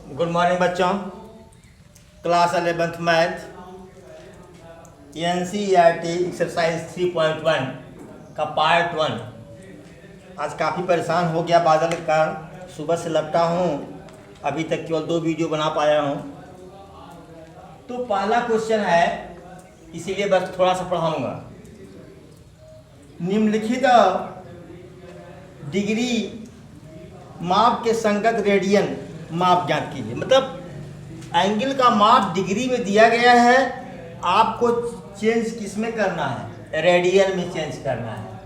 Good morning बच्चों। Class 11th math NCERT exercise 3.1 का part 1। आज काफ़ी परेशान हो गया बादल के कारण, सुबह से लपटा हूँ, अभी तक केवल 2 वीडियो बना पाया हूँ। तो पहला क्वेश्चन है, इसीलिए बस थोड़ा सा पढ़ाऊँगा। निम्नलिखित डिग्री माप के संगत रेडियन माप ज्ञात कीजिए। मतलब एंगल का माप डिग्री में दिया गया है, आपको चेंज किस में करना है? रेडियन में चेंज करना है।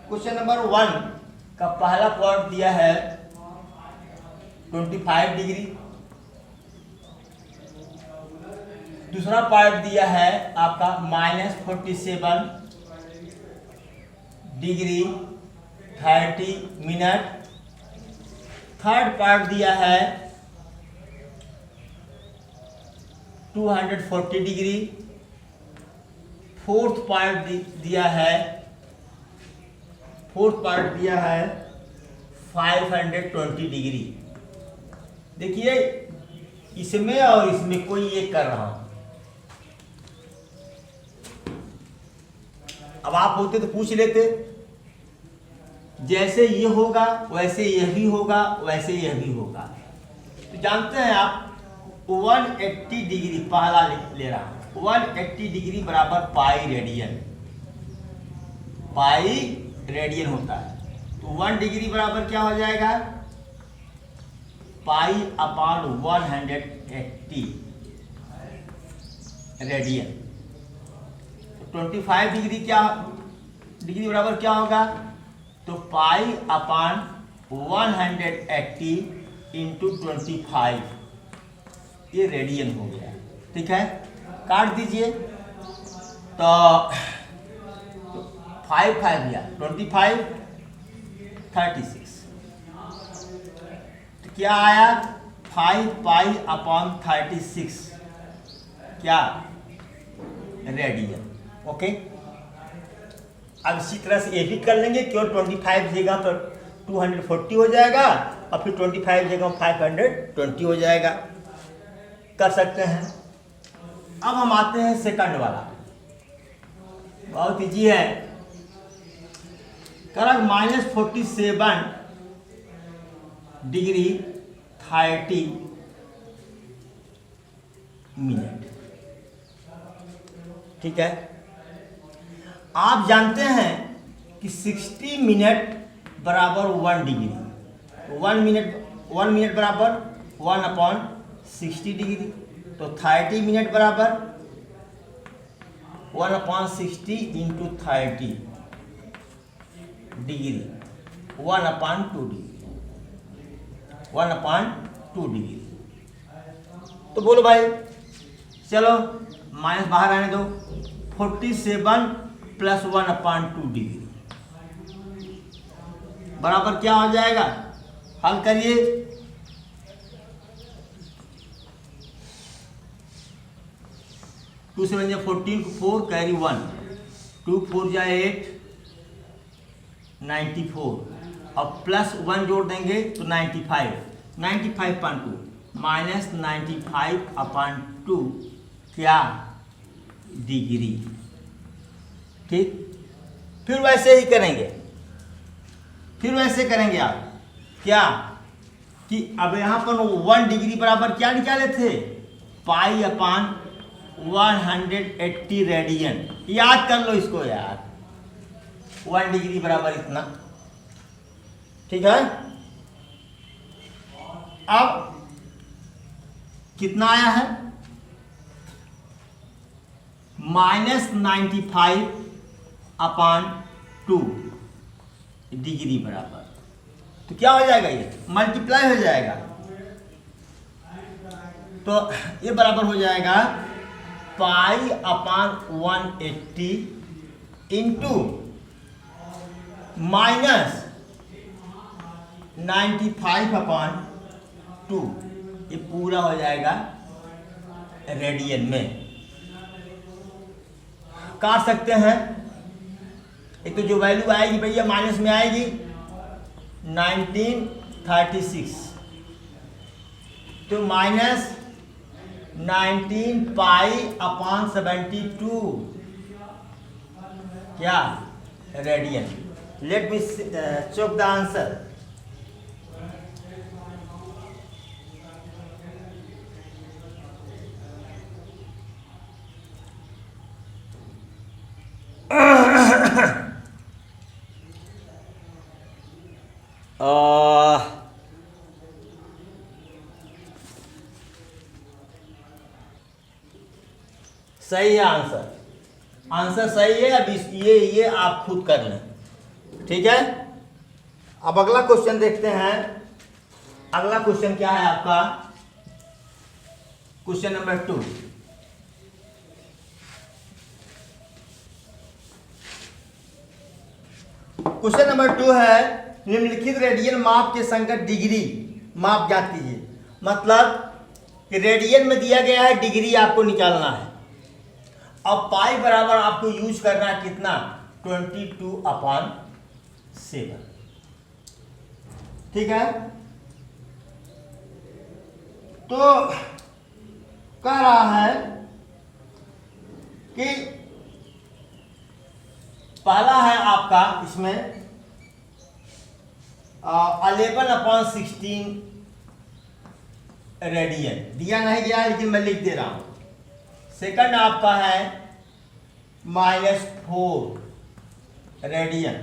क्वेश्चन नंबर 1 का पहला पॉइंट दिया है 25 डिग्री, दूसरा पार्ट दिया है आपका -47 डिग्री 30 मिनट, थर्ड पार्ट दिया है 240 डिग्री, फोर्थ पार्ट दिया है 520 डिग्री। देखिए इसमें और इसमें कोई एक कर रहा हूं। अब आप होते तो पूछ लेते, जैसे ये होगा वैसे यह भी होगा, वैसे यह भी होगा। तो जानते हैं आप 180 डिग्री पहला ले रहा हूं। 180 डिग्री बराबर पाई रेडियन होता है। तो 1 डिग्री बराबर क्या हो जाएगा? Pi upon 180 radian. तो 25 डिग्री बराबर क्या होगा? तो पाई अपॉन 180 इंटू 25, ये रेडियन हो गया। ठीक है, काट दीजिए। तो 5 दिया 25 36, तो क्या आया? 5 पाई अपॉन 36 क्या? रेडियन। ओके, अब इसी तरह से ये भी कर लेंगे। केवल 25 जगह पर 240 हो जाएगा और फिर 25 जगह 520 हो जाएगा। कर सकते हैं। अब हम आते हैं सेकंड वाला, बहुत इजी है। कर -47 डिग्री 30 मिनट। ठीक है, आप जानते हैं कि 60 मिनट बराबर 1 डिग्री। 1 मिनट बराबर 1/60 डिग्री। तो 30 मिनट बराबर 1/60 इंटू 30 डिग्री 1/2 डिग्री 1/2 डिग्री। तो बोलो भाई, चलो माइनस बाहर आने दो। 47 प्लस 1/2 डिग्री बराबर क्या हो जाएगा? हल करिए। 2 7 14, 4 कैरी 1, 2 4 8 94, और प्लस 1 जोड़ देंगे तो 95/2 माइनस 95/2 क्या? डिग्री। ठीक, फिर वैसे ही करेंगे। आप क्या कि अब यहां पर 1 डिग्री बराबर क्या निकाले थे? Pi upon 180 radian. याद कर लो इसको यार, 1 डिग्री बराबर इतना। ठीक है, अब कितना आया है? -95/2 डिग्री बराबर, तो क्या हो जाएगा? ये मल्टीप्लाई हो जाएगा। तो ये बराबर हो जाएगा पाई अपॉन 180 इंटू -95/2, ये पूरा हो जाएगा रेडियन में। काट सकते हैं। एक तो जो वैल्यू आएगी भैया माइनस में आएगी 1936 तो माइनस 19 पाई अपॉन 72 क्या radian. Let me check the answer. सही है आंसर, आंसर सही है। अब ये आप खुद कर लें, ठीक है। अब अगला क्वेश्चन देखते हैं। अगला क्वेश्चन क्या है आपका? Question number 2। क्वेश्चन नंबर 2 है निम्नलिखित रेडियन माप के संगत डिग्री माप ज्ञात कीजिए। मतलब कि रेडियन में दिया गया है, डिग्री आपको निकालना है। अब पाई बराबर आपको यूज करना है कितना? 22/7, ठीक है। तो कह रहा है कि पहला है आपका इसमें 11/16 रेडियन दिया नहीं गया है, लेकिन मैं लिख दे रहा हूं। सेकंड आपका है -4 रेडियन।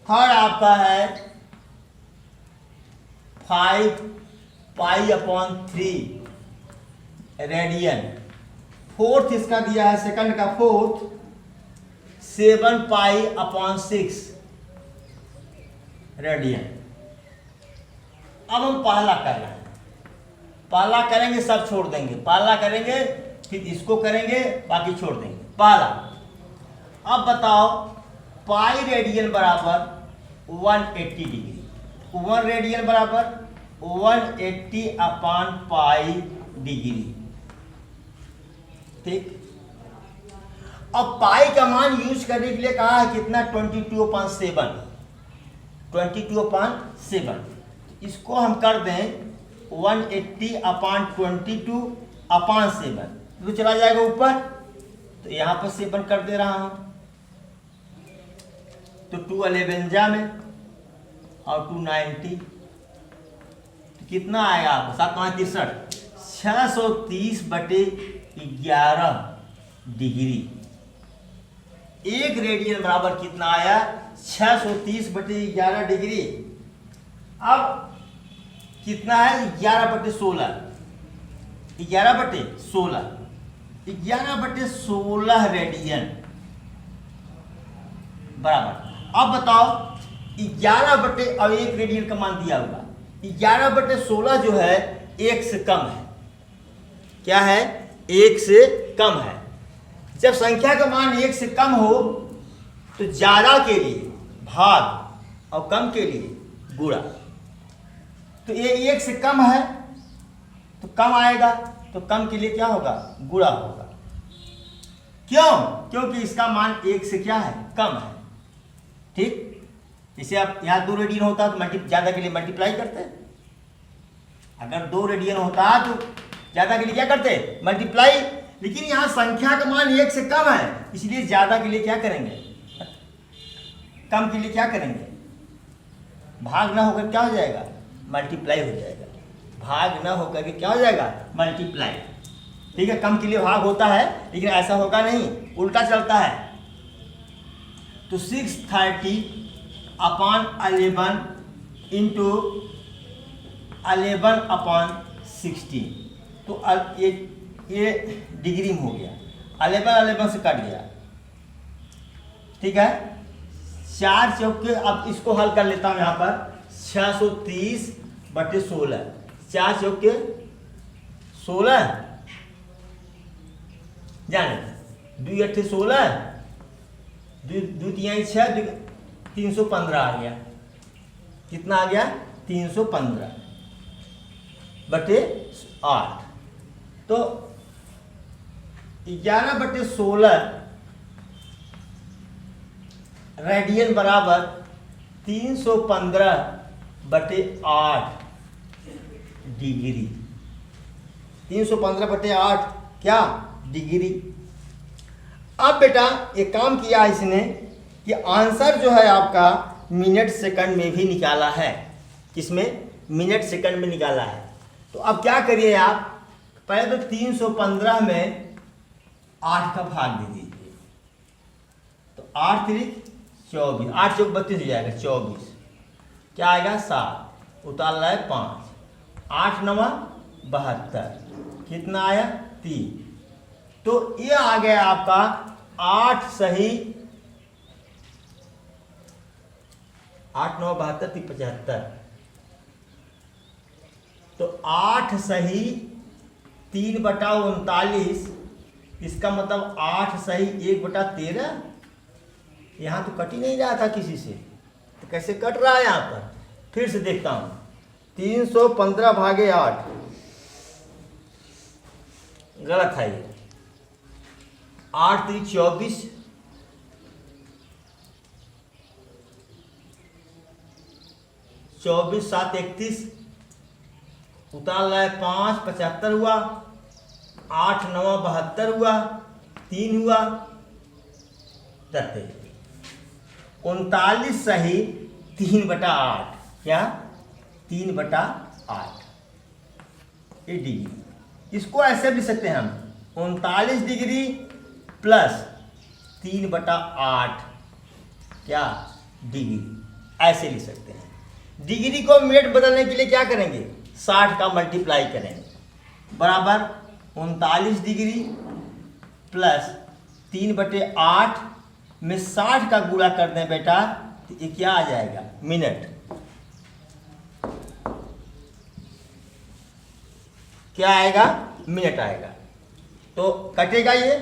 थर्ड आपका है 5 पाई/3 रेडियन। फोर्थ इसका दिया है, सेकंड का फोर्थ 7 पाई/6 रेडियन। अब हम पहला कर रहे हैं। पहला करेंगे, सब छोड़ देंगे। पहला करेंगे, फिर इसको करेंगे, बाकी छोड़ देंगे। पहला, अब बताओ पाई रेडियन बराबर 180 डिग्री। 1 रेडियन बराबर 180/पाई डिग्री, ठीक। अब पाई का मान यूज करने के लिए कहा है कितना? 22/7। 22/7 इसको हम कर दें 180/22/7, तो चला जाएगा ऊपर। तो यहां पर 7 कर दे रहा हूं, तो 2 11 में और 2 90, तो कितना आएगा आपको? 7×9 63 630/11 डिग्री। एक रेडियन बराबर कितना आया? 630/11 डिग्री। अब कितना है? 11/16। 11/16 11/16 रेडियन बराबर। अब बताओ 11 अब एक रेडियन का मान दिया होगा। 11/16 जो है 1 से कम है। क्या है? 1 से कम है। जब संख्या का मान 1 से कम हो तो ज्यादा के लिए भाग और कम के लिए गुणा। तो ये 1 से कम है तो कम आएगा, तो कम के लिए क्या होगा? गुणा होगा। क्यों? क्योंकि इसका मान 1 से क्या है? कम है, ठीक। जैसे आप यहाँ 2 रेडियन होता है तो ज्यादा के लिए मल्टीप्लाई करते हैं। अगर 2 रेडियन होता है तो ज्यादा के लिए क्या करते? मल्टीप्लाई। लेकिन यहाँ संख्या का मान 1 से कम है, इसलिए ज्यादा के लिए क्या करेंगे? कम के लिए क्या करेंगे? भाग ना होकर क्या हो जाएगा? मल्टीप्लाई हो जाएगा। भाग ना होकर के क्या हो जाएगा? मल्टीप्लाई, ठीक है। कम के लिए भाग होता है, लेकिन ऐसा होगा नहीं, उल्टा चलता है। तो 630/11 इंटू 11/16, तो ये डिग्री में हो गया। 11 से कट गया, ठीक है। 4 चौके, अब इसको हल कर लेता हूं यहां पर। 630/16, 4 चौके 16, जाने 2 8 16, 2 3 6, 315 आ गया। कितना आ गया? 315/8। तो 11/16 रेडियन बराबर 315/8 डिग्री। 315/8 क्या? डिग्री। अब बेटा एक काम किया इसने कि आंसर जो है आपका मिनट सेकंड में भी निकाला है। किसमें? मिनट सेकंड में निकाला है। तो अब क्या करिए आप, पहले तो 315 में 8 का भाग दे दीजिए। तो 8 3 24, 8 चौक 32 हो जाएगा, 24 क्या आएगा? 7, उतार रहा है 5, 8 9 72, कितना आया? 3। तो ये आ गया आपका 8 सही 8 9 72 3 75। तो 8 सही 3/39, इसका मतलब 8 सही 1/13। यहाँ तो कट ही नहीं रहा था किसी से, तो कैसे कट रहा है यहाँ पर? फिर से देखता हूँ। 315/8 गलत है ये। 8 3 24, 24 7 31, उतार लाए 5 75 हुआ, 8 9 72 हुआ, 3 हुआ 30, 39 सही 3/8 क्या? 3/8 ये डिग्री। इसको ऐसे भी सकते हैं हम, 39 डिग्री प्लस 3/8 क्या? डिग्री। ऐसे लिख सकते हैं। डिग्री को मिनट बदलने के लिए क्या करेंगे? 60 का मल्टीप्लाई करेंगे, बराबर 39 डिग्री प्लस 3/8 में 60 का गुणा कर दें बेटा, तो ये क्या आ जाएगा? मिनट। क्या आएगा? मिनट आएगा। तो कटेगा ये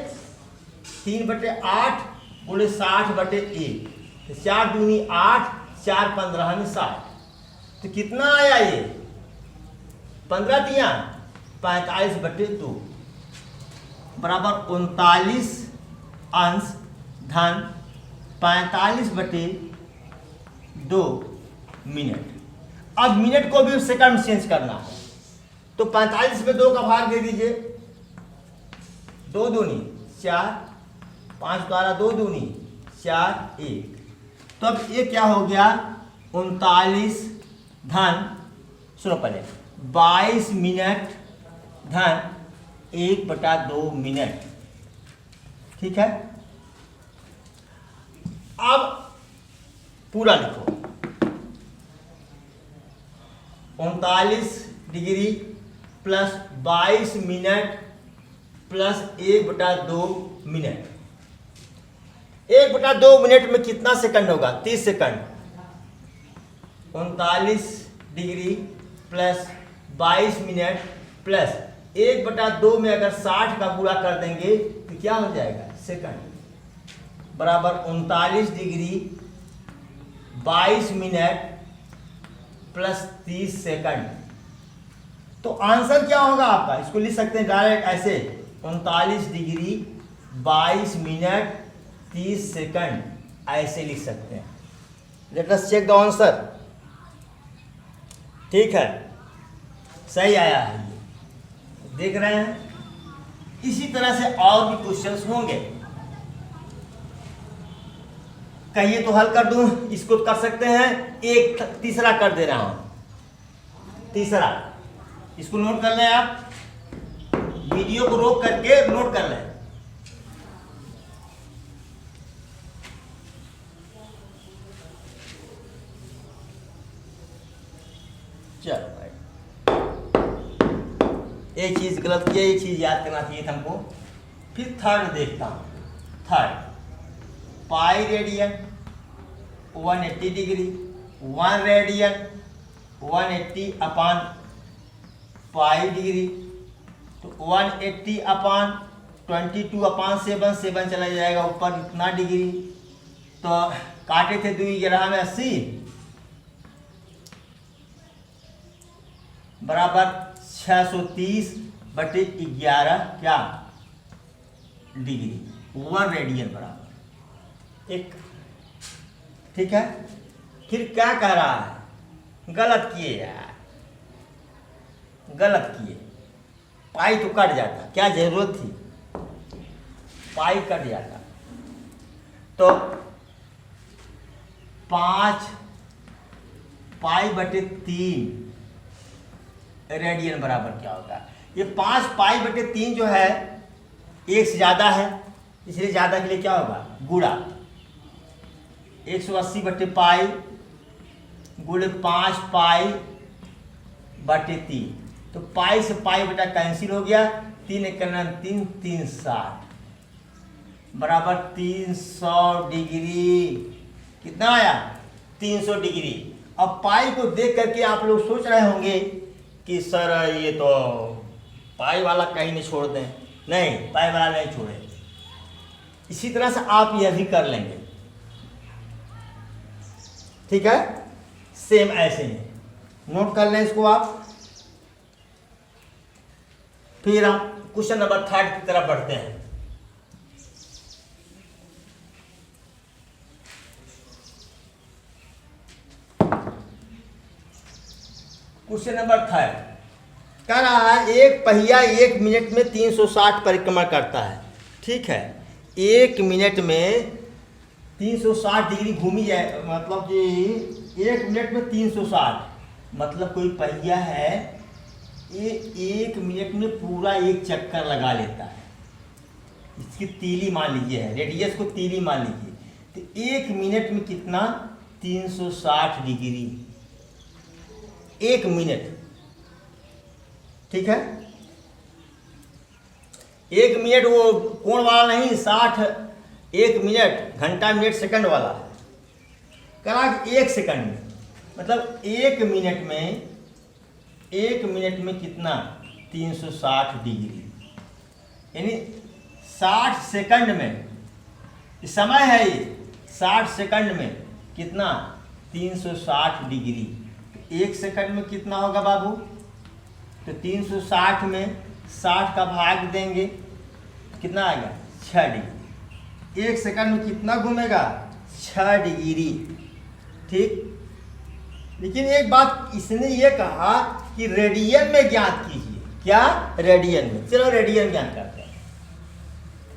3/8 बोले 60/1, 4 दूनी 8, 4 15 में 60, तो कितना आया ये? 15 दिया 45/2 बराबर 39 अंश धन 45/2 मिनट। अब मिनट को भी सेकंड में चेंज करना है, तो 45 में 2 का भाग दे दीजिए। 2 दूनी 4, 5 द्वारा 2 दूनी 4 1। तो अब ये क्या हो गया? 39 धन, सुनो पहले, 22 मिनट धन 1/2 मिनट। ठीक है। अब पूरा लिखो। 39 degree plus 22 minute plus 1/2 minute. 1/2 minute में कितना सेकंड होगा? 30 second. 39 degree plus 22 minute plus 1/2 में अगर 60 का गुणा कर देंगे तो क्या हो जाएगा? सेकंड। बराबर 39 डिग्री 22 मिनट प्लस 30 सेकंड। तो आंसर क्या होगा आपका? इसको लिख सकते हैं डायरेक्ट ऐसे, 39 डिग्री 22 मिनट 30 सेकंड, ऐसे लिख सकते हैं। Let us check the answer. ठीक है, सही आया है ये, देख रहे हैं। इसी तरह से और भी क्वेश्चंस होंगे। कहिए तो हल कर दूं, इसको कर सकते हैं। एक तीसरा कर दे रहा हूं। तीसरा, इसको नोट कर लें आप, वीडियो को रोक करके नोट कर लें। चलो भाई, एक चीज गलत किया, ये चीज याद करना चाहिए था हमको। फिर थर्ड देखता हूं। Third, pi radian 180 degree, 1 radian 180 अपान पाई डिग्री, तो 180 अपान 22 अपान 7, 7 चला जाएगा ऊपर, इतना डिग्री। तो काटे थे 2 11 में 80 बराबर 630/11 क्या? डिग्री। 1 रेडियन बराबर 1। ठीक है। फिर क्या कह रहा है? गलत किए यार, गलत किए, पाई तो कट जाता, क्या जरूरत थी, पाई कट जाता। तो 5 पाई बटे 3 रेडियन बराबर क्या होगा। ये 5 पाई बटे 3 जो है 1 से ज़्यादा है, इसलिए ज़्यादा के लिए क्या होगा, गुणा 180 बटे पाई गुणे 5 पाई बटे 3। तो पाई से पाई बटा कैंसिल हो गया, 3 × 3 360 बराबर 300 डिग्री। कितना आया, 300 डिग्री। अब पाई को देख करके आप लोग सोच रहे होंगे कि सर ये तो पाई वाला कहीं नहीं छोड़ दें। नहीं, पाई वाला नहीं छोड़े। इसी तरह से आप यह भी कर लेंगे, ठीक है, सेम ऐसे ही नोट कर लें इसको आप। फिर हम क्वेश्चन नंबर 3 की तरफ बढ़ते हैं। क्वेश्चन नंबर 3 कह रहा है एक पहिया 1 मिनट में 360 परिक्रमा करता है। ठीक है, 1 मिनट में 360 डिग्री घूमी जाए, मतलब कि 1 मिनट में 360, मतलब कोई पहिया है ये 1 मिनट में पूरा एक चक्कर लगा लेता है। इसकी तीली मान लीजिए है, रेडियस को तीली मान लीजिए, तो 1 मिनट में कितना, 360 डिग्री 1 मिनट। ठीक है, 1 मिनट वो कोण वाला नहीं, 60 1 मिनट घंटा मिनट सेकंड वाला है। करा 1 सेकंड में, मतलब 1 मिनट में कितना, 360 डिग्री, यानी 60 सेकंड में, समय है ये 60 सेकंड में कितना, 360 डिग्री। 1 सेकंड में कितना होगा बाबू, तो 360 में 60 का भाग देंगे, कितना आएगा, 6 डिग्री। 1 सेकंड में कितना घूमेगा, 6 डिग्री। ठीक, लेकिन एक बात इसने ये कहा कि रेडियन में ज्ञात कीजिए। क्या, रेडियन में। चलो रेडियन ज्ञात करते हैं।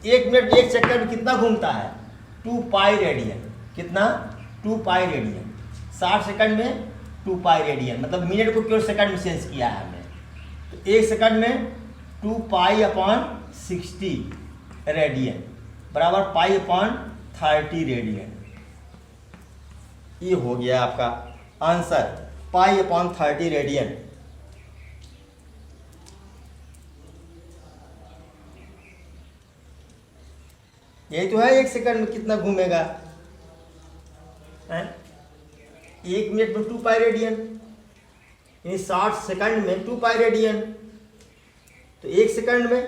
1 मिनट 1 चक्कर में कितना घूमता है, 2 पाई रेडियन। कितना, 2 पाई रेडियन। 60 सेकंड में 2 पाई रेडियन, मतलब मिनट को केवल सेकंड में चेंज किया है हमने। तो 1 सेकंड में 2 पाई अपॉन 60 रेडियन बराबर पाई अपॉन 30 रेडियन। ये हो गया आपका आंसर, पाई अपॉन 30 रेडियन। यही तो है, 1 सेकंड में कितना घूमेगा, 1 मिनट में 2 पाई रेडियन, यानी 60 सेकंड में 2 पाई रेडियन। तो 1 सेकंड में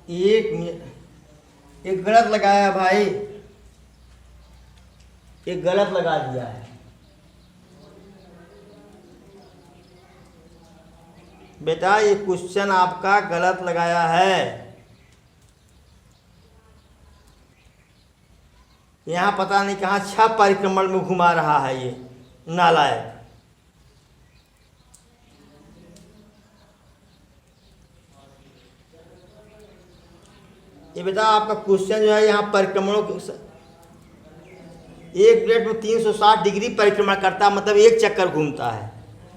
एक मिनट, एक गलत लगाया भाई, एक गलत लगा दिया है। बेटा ये क्वेश्चन आपका गलत लगाया है। यहाँ पता नहीं कहाँ 6 परिक्रमण में घुमा रहा है ये नालायक। ये बेटा आपका क्वेश्चन जो है यहाँ परिक्रमणों के 1 मिनट में 360 डिग्री परिक्रमा करता, मतलब एक चक्कर घूमता है।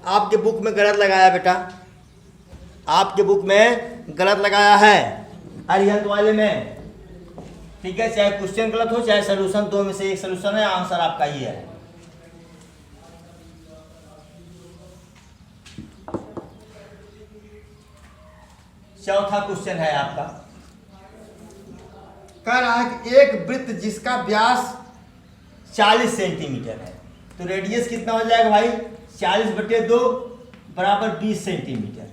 आपके बुक में गलत लगाया बेटा, आपके बुक में गलत लगाया है अरिहंत वाले में। ठीक है, चाहे क्वेश्चन गलत हो चाहे सोल्यूशन, 2 में से एक सोल्यूशन है, आंसर आपका ये है। चौथा क्वेश्चन है आपका, कह रहा है कि एक वृत्त जिसका व्यास 40 सेंटीमीटर है, तो रेडियस कितना हो जाएगा भाई, 40/2 बराबर 20 सेंटीमीटर।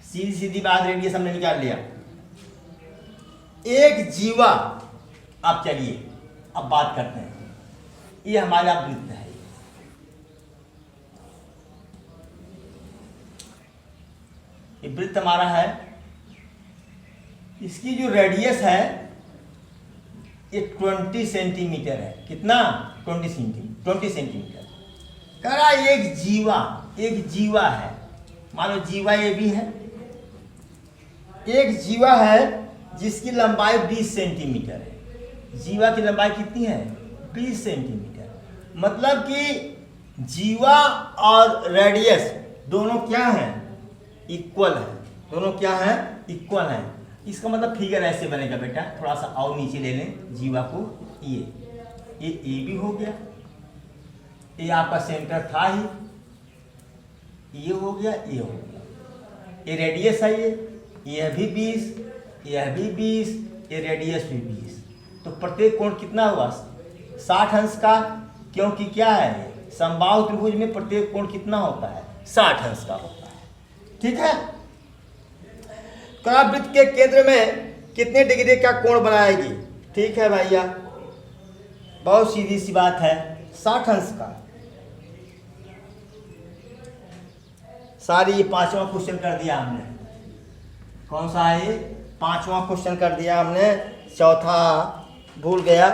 सीधी सीधी बात, रेडियस हमने निकाल लिया। एक जीवा, अब चलिए अब बात करते हैं, ये हमारा वृत्त है। ये वृत्त हमारा है, इसकी जो रेडियस है ये 20 सेंटीमीटर है। कितना, 20 सेंटीमीटर। कह रहा एक जीवा है, मान लो जीवा ये भी है, एक जीवा है जिसकी लंबाई 20 सेंटीमीटर है। जीवा की लंबाई कितनी है? 20 सेंटीमीटर। मतलब कि जीवा और रेडियस दोनों क्या हैं? इक्वल है। दोनों क्या हैं? इक्वल हैं। इसका मतलब फिगर ऐसे बनेगा बेटा, थोड़ा सा और नीचे ले लें जीवा को। ये ए भी हो गया, ये आपका सेंटर था ही, ये हो गया, ये हो गया, ये रेडियस है, ये भी 20, यह भी 20, ये रेडियस भी 20। तो प्रत्येक कोण कितना हुआ? 60 अंश का, क्योंकि क्या है समबाहु त्रिभुज में प्रत्येक कोण कितना होता है? 60 अंश का होता है। ठीक है। वृत्त के केंद्र में कितने डिग्री का कोण बनाएगी? ठीक है भैया, बहुत सीधी सी बात है, 60 अंश का। सारी ये 5वां क्वेश्चन कर दिया हमने। कौन सा है ये? 5वां क्वेश्चन कर दिया हमने, चौथा भूल गया।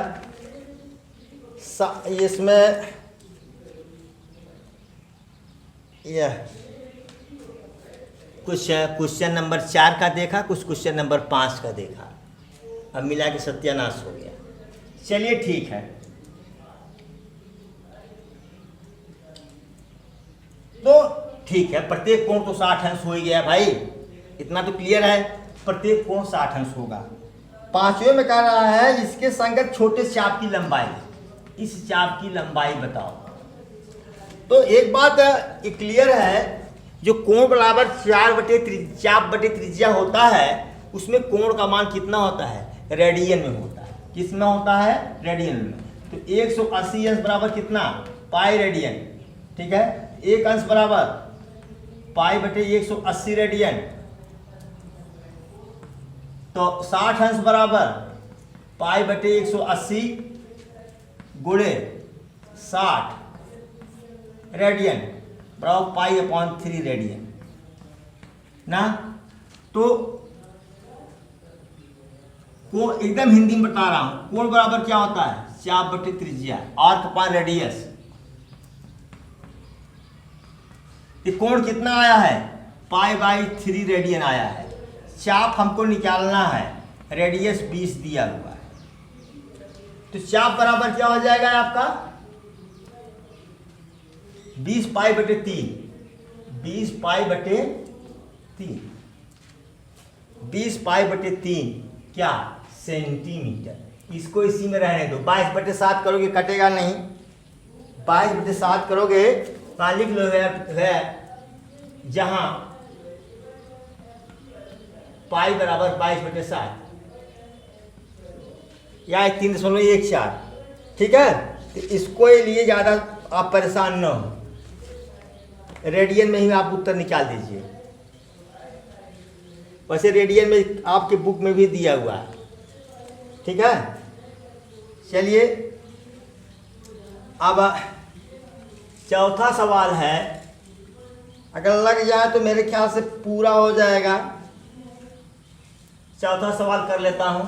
इसमें यह कुछ क्वेश्चन नंबर 4 का देखा, कुछ क्वेश्चन नंबर 5 का देखा, अब मिला के सत्यानाश हो गया। चलिए ठीक है, तो ठीक है, प्रत्येक कोण तो 60 अंश हो ही गया भाई, इतना तो क्लियर है, प्रत्येक कोण 60 अंश होगा। 5वें में कह रहा है इसके संगत छोटे चाप की लंबाई, इस चाप की लंबाई बताओ। तो एक बात क्लियर है, जो कोण बराबर चाप बटे त्रिज्या होता है, उसमें कोण का मान कितना होता है? रेडियन में होता है। किस में होता है? रेडियन में। तो 180 अंश बराबर कितना? Pi radian. ठीक है, एक अंश बराबर पाई बटे 180 रेडियन। तो 60 अंश बराबर पाई बटे 180 गुणे 60 रेडियन बराबर पाई अपॉन 3 रेडियन ना। तो कोण एकदम हिंदी में बता रहा हूं, कोण बराबर क्या होता है? चाप बटे त्रिज्या, आर्क अपॉन रेडियस। ये कोण कितना आया है? पाई बाई 3 रेडियन आया है। चाप हमको निकालना है, रेडियस 20 दिया हुआ है, तो चाप बराबर क्या हो जाएगा आपका? 20 पाई बटे 3, 20 पाई बटे 3, 20 पाई बटे 3 क्या? सेंटीमीटर। इसको इसी में रहने दो। 22 बटे 7 करोगे कटेगा नहीं, 22 बटे 7 करोगे तो लिख लो है जहां पाई बराबर 22 बटे 7 या 3.14। ठीक है, तो इसको लिए ज़्यादा आप परेशान न हो, रेडियन में ही आप उत्तर निकाल दीजिए। वैसे रेडियन में आपके बुक में भी दिया हुआ है। ठीक है, चलिए अब चौथा सवाल है, अगर लग जाए तो मेरे ख्याल से पूरा हो जाएगा। चौथा सवाल कर लेता हूं।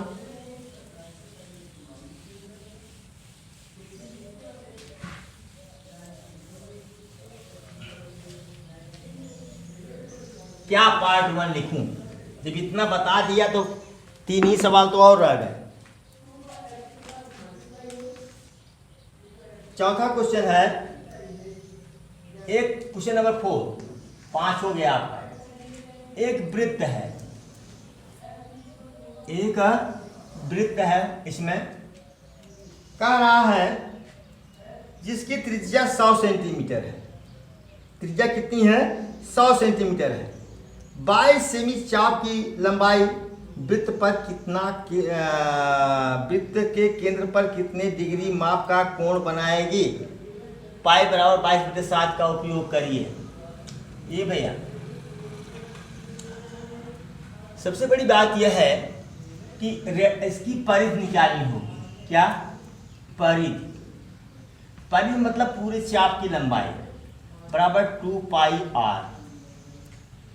क्या पार्ट 1 लिखूं? जब इतना बता दिया तो 3 ही सवाल तो और रह गए। चौथा क्वेश्चन है, एक क्वेश्चन नंबर 4, 5 हो गया आपका। एक वृत्त है, एक वृत्त है, इसमें कह रहा है जिसकी त्रिज्या 100 सेंटीमीटर है। त्रिज्या कितनी है? 100 सेंटीमीटर है। 22 सेमी चाप की लंबाई वृत्त पर कितना वृत्त के केंद्र पर कितने डिग्री माप का कोण बनाएगी? पाई बराबर 22 बटे 7 का उपयोग करिए। ये भैया सबसे बड़ी बात यह है कि इसकी परिधि निकालनी होगी। क्या? परिधि। परिधि मतलब पूरे चाप की लंबाई बराबर 2 पाई आर।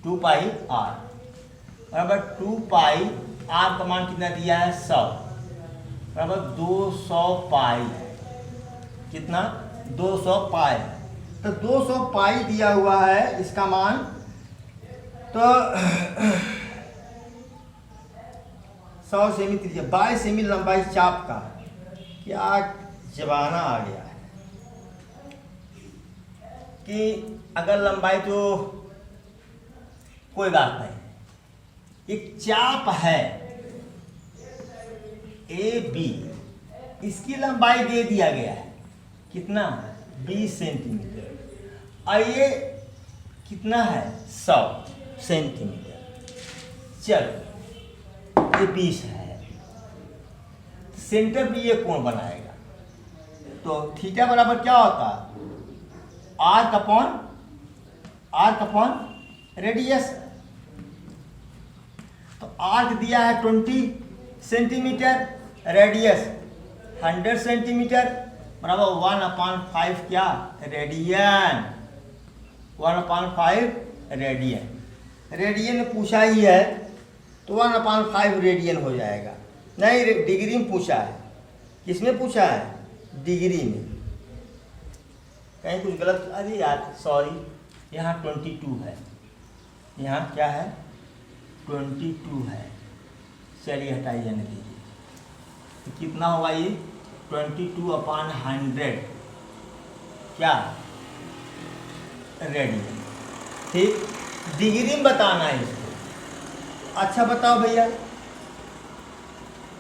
2 पाई आर बराबर 2 पाई आर का मान कितना दिया है? 100 बराबर 200 पाई। कितना? 200 पाई। तो 200 पाई दिया हुआ है इसका मान। तो 100 सेमी त्रिज्या, 22 सेमी लंबाई चाप का। क्या जमाना आ गया है कि अगर लंबाई तो कोई बात नहीं, एक चाप है ए बी, इसकी लंबाई दे दिया गया है कितना, 20 सेंटीमीटर, और ये कितना है 100 सेंटीमीटर। चलो ये 20 है, सेंटर पे ये कोण बनाएगा। तो थीटा बराबर क्या होता है, आर्क अपॉन रेडियस। तो आर्क दिया है 20 सेंटीमीटर, रेडियस 100 सेंटीमीटर, बराबर 1/5 क्या रेडियन, 1/5 रेडियन। रेडियन पूछा ही है तो 1/5 रेडियन हो जाएगा। नहीं, डिग्री में पूछा है। किसमें पूछा है, डिग्री में। कहीं कुछ गलत, अरे यार सॉरी, यहाँ 22 है, यहाँ क्या है 22 है। चलिए हटाइए, जाने दीजिए। तो कितना होगा ये 22/100 क्या रेडियन। ठीक, डिग्री में बताना है इसको। अच्छा बताओ भैया,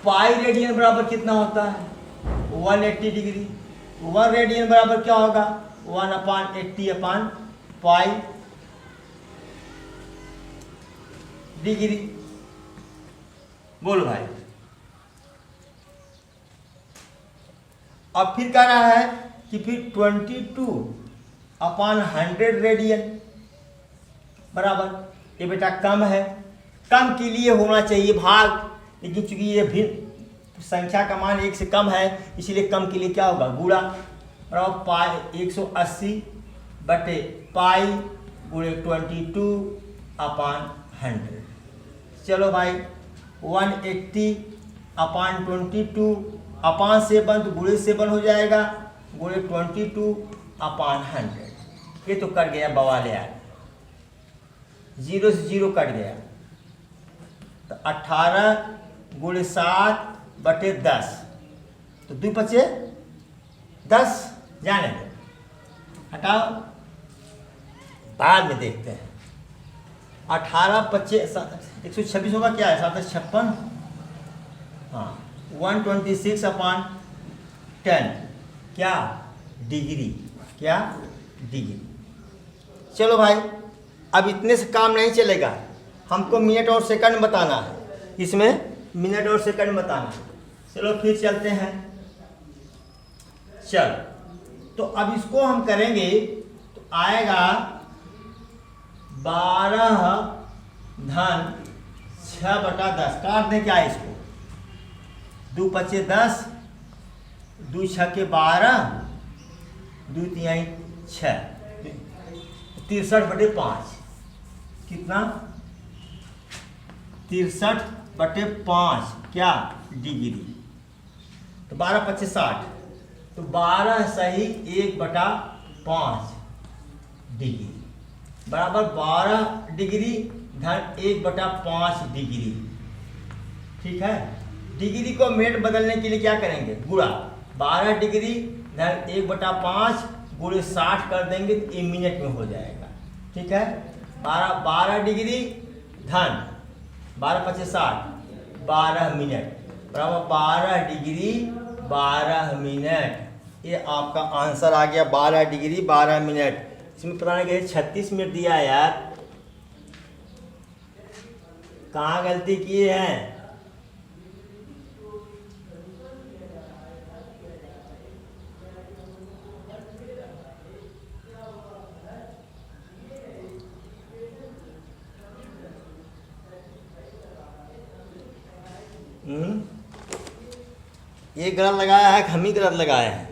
पाई रेडियन बराबर कितना होता है 180 डिग्री। 1 रेडियन बराबर क्या होगा 1/80/पाई डिग्री। बोलो भाई। अब फिर कह रहा है कि फिर 22/100 रेडियन बराबर, ये बेटा कम है, कम के लिए होना चाहिए भाग, लेकिन चूंकि ये भिन्न संख्या का मान 1 से कम है, इसीलिए कम के लिए क्या होगा गुणा, बराबर पाई 180 बटे पाई गुणे 22/100। चलो भाई 180/22 अपान से बन तो गुणे से बन हो जाएगा, गुणे 22/100। ये तो कट गया बवाल यार, 0 से 0 कट गया। तो 18 गुणे 7 बटे 10, तो 2 बचे 10, जाने दो, हटाओ, बाद में देखते हैं। 18 25 126 होगा, क्या है 756, हाँ 126/10 क्या डिग्री, क्या डिग्री। चलो भाई, अब इतने से काम नहीं चलेगा, हमको मिनट और सेकंड बताना है, इसमें मिनट और सेकंड बताना है। चलो फिर चलते हैं। चल, तो अब इसको हम करेंगे तो आएगा 12 धन 6/10। काट दें क्या इसको, 2 पचे 10, 2 6 के 12, 2 3 6, 63/5 कितना 63/5 क्या डिग्री। तो 12 25 60, तो 12 सही 1/5 डिग्री बराबर 12 डिग्री धन 1/5 डिग्री। ठीक है, डिग्री को मिनट बदलने के लिए क्या करेंगे गुणा, 12 डिग्री धन 1/5 गुणे 60 कर देंगे तो ये मिनट में हो जाएगा। ठीक है, 12 डिग्री धन 12 पचे 60, 12 मिनट बराबर 12 डिग्री 12 मिनट। ये आपका आंसर आ गया 12 डिग्री 12 मिनट। इसमें पता नहीं कि 36 मिनट दिया है यार, कहाँ गलती किए हैं। ये गलत लगाया है कि हम ही गलत लगाए हैं।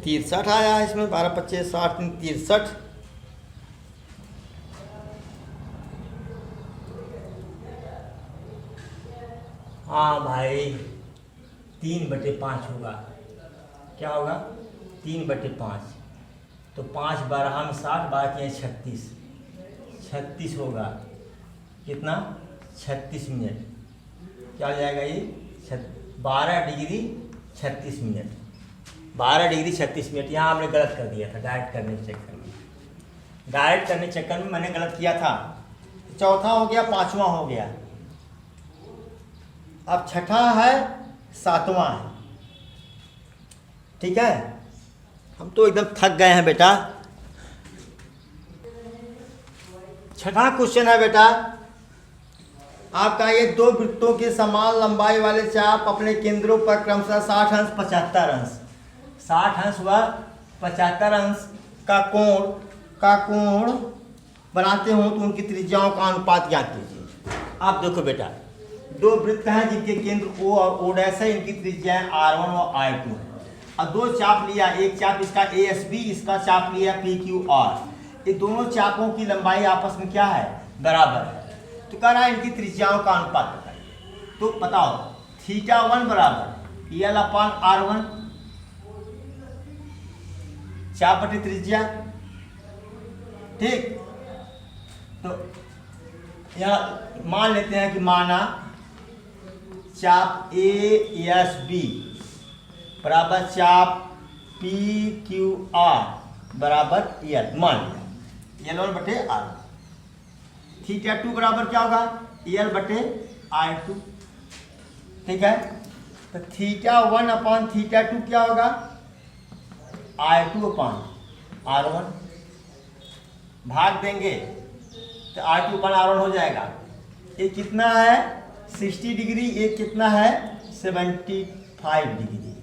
तिरसठ आया है इसमें, 12 25 60 63। हाँ भाई 3/5 होगा। क्या होगा? 3/5। तो 5 12 में 60, बाकी है 36 होगा। कितना? 36 मिनट। क्या हो जाएगा ये? 12 डिग्री 36 मिनट। 12 degree 36 minute. यहाँ हमने गलत कर दिया था डायरेक्ट करने के चक्कर में। डायरेक्ट करने के चक्कर में मैंने गलत किया था। चौथा हो गया, पांचवा हो गया। अब छठा है, सातवां है। ठीक है, हम तो एकदम थक गए हैं बेटा। छठा क्वेश्चन है बेटा आपका, ये दो वृत्तों के समान लंबाई वाले चाप अपने केंद्रों पर क्रमशः 60 अंश 75 अंश 60 अंश व 75 अंश का कोण बनाते हो तो उनकी त्रिज्याओं का अनुपात ज्ञात कीजिए। आप देखो बेटा, दो वृत्त हैं जिनके केंद्र O और O' है, इनकी त्रिज्याएं R1 और R2 है। और दो चाप लिया, एक चाप इसका ASB, इसका चाप लिया PQR। ये दोनों चापों की लंबाई आपस में क्या है? बराबर है। तो कह रहा है इनकी त्रिज्याओं का अनुपात बताइए। तो बताओ, θ1 बराबर L/R1 चाप बटे त्रिज्या। ठीक, तो यहाँ मान लेते हैं कि माना चाप ASB बराबर चाप PQR बराबर L, मान लिया L1 बटे R1। θ2 बराबर क्या होगा? L बटे R2। ठीक है, तो θ1 अपान θ2 क्या होगा? R2 अपान R1। भाग देंगे तो R2 अपान R1 हो जाएगा। ये कितना है? 60 डिग्री। ये कितना है? 75 डिग्री।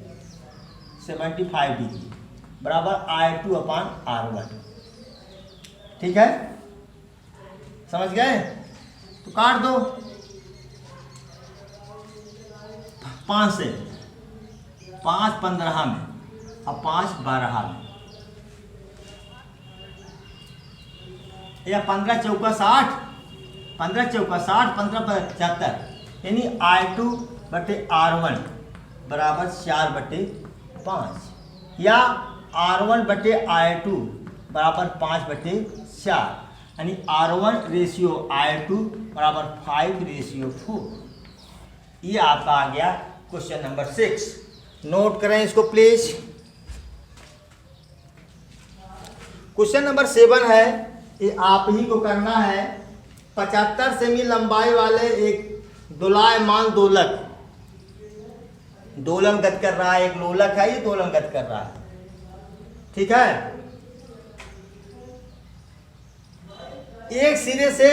75 डिग्री बराबर R2 अपान R1। ठीक है, समझ गए? तो काट दो 5 से, 5 15 में और 5 12 में, या 15 चौका 60, 15 चौका 60, 15 75, यानी R2 बटे R1 बराबर 4/5, या R1 बटे R2 बराबर 5/4, यानी R1 रेशियो R2 बराबर 5/4। ये आपका आ गया क्वेश्चन नंबर 6। नोट करें इसको प्लीज। क्वेश्चन नंबर 7 है, ये आप ही को करना है। 75 सेमी लंबाई वाले एक दोलायमान दोलक दोलन गत कर रहा है। एक लोलक है, ये दोलन गत कर रहा है। ठीक है, एक सिरे से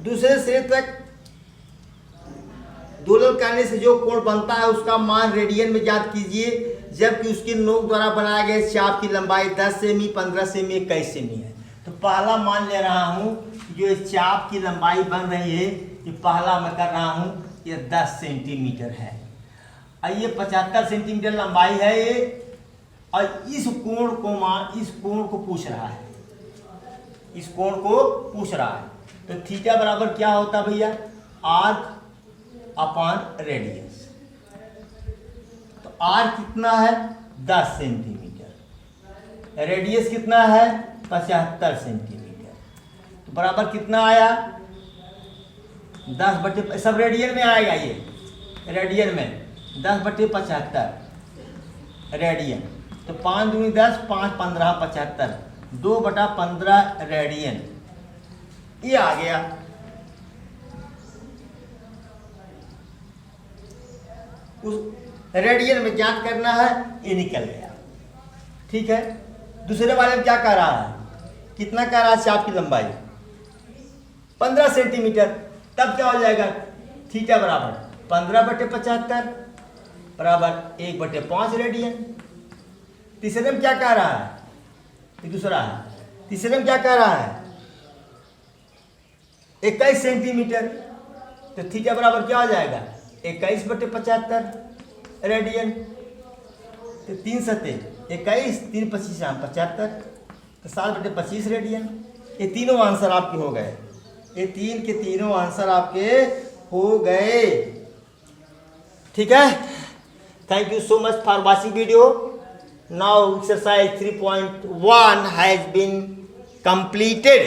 दूसरे सिरे तक दोलन करने से जो कोण बनता है उसका मान रेडियन में ज्ञात कीजिए, जबकि उसके नोक द्वारा बनाए गए चाप की लंबाई 10 सेमी, 15 सेमी, 21 सेमी है। तो पहला मान ले रहा हूं जो इस चाप की लंबाई बन रही है, ये पहला मैं कर रहा हूं, ये 10 सेंटीमीटर है। और ये 75 सेंटीमीटर लंबाई है ये, और इस कोण को पूछ रहा है, इस कोण को पूछ रहा है। तो थीटा बराबर क्या होता भैया? आर्क अपान रेडियस। तो आर्क कितना है? 10 सेंटीमीटर। रेडियस कितना है? 75 सेंटीमीटर। तो बराबर कितना आया? 10 बटे, सब रेडियन में आएगा ये, रेडियन में 10/75 रेडियन। तो 5 दूनी 10, 5 15 75, 2/15 रेडियन। ये आ गया। उस रेडियन में ज्ञात करना है, ये निकल गया। ठीक है, दूसरे वाले में क्या कह रहा है? कितना कह रहा है चाप की लंबाई? 15 सेंटीमीटर। तब क्या हो जाएगा? थीटा बराबर 15/75 बराबर 1/5 रेडियन। तीसरे में क्या कह रहा है? ये दूसरा है। तीसरे में क्या कह रहा है? 21 सेंटीमीटर। तो थीटा बराबर क्या हो जाएगा? 21/75 रेडियन। तो 3 सते 21, 3 25 75, तो 7/25 रेडियन। ये तीनों आंसर आपके हो गए। ये 3 के तीनों आंसर आपके हो गए। ठीक है, thank you so much for watching video. Now exercise 3.1 has been completed.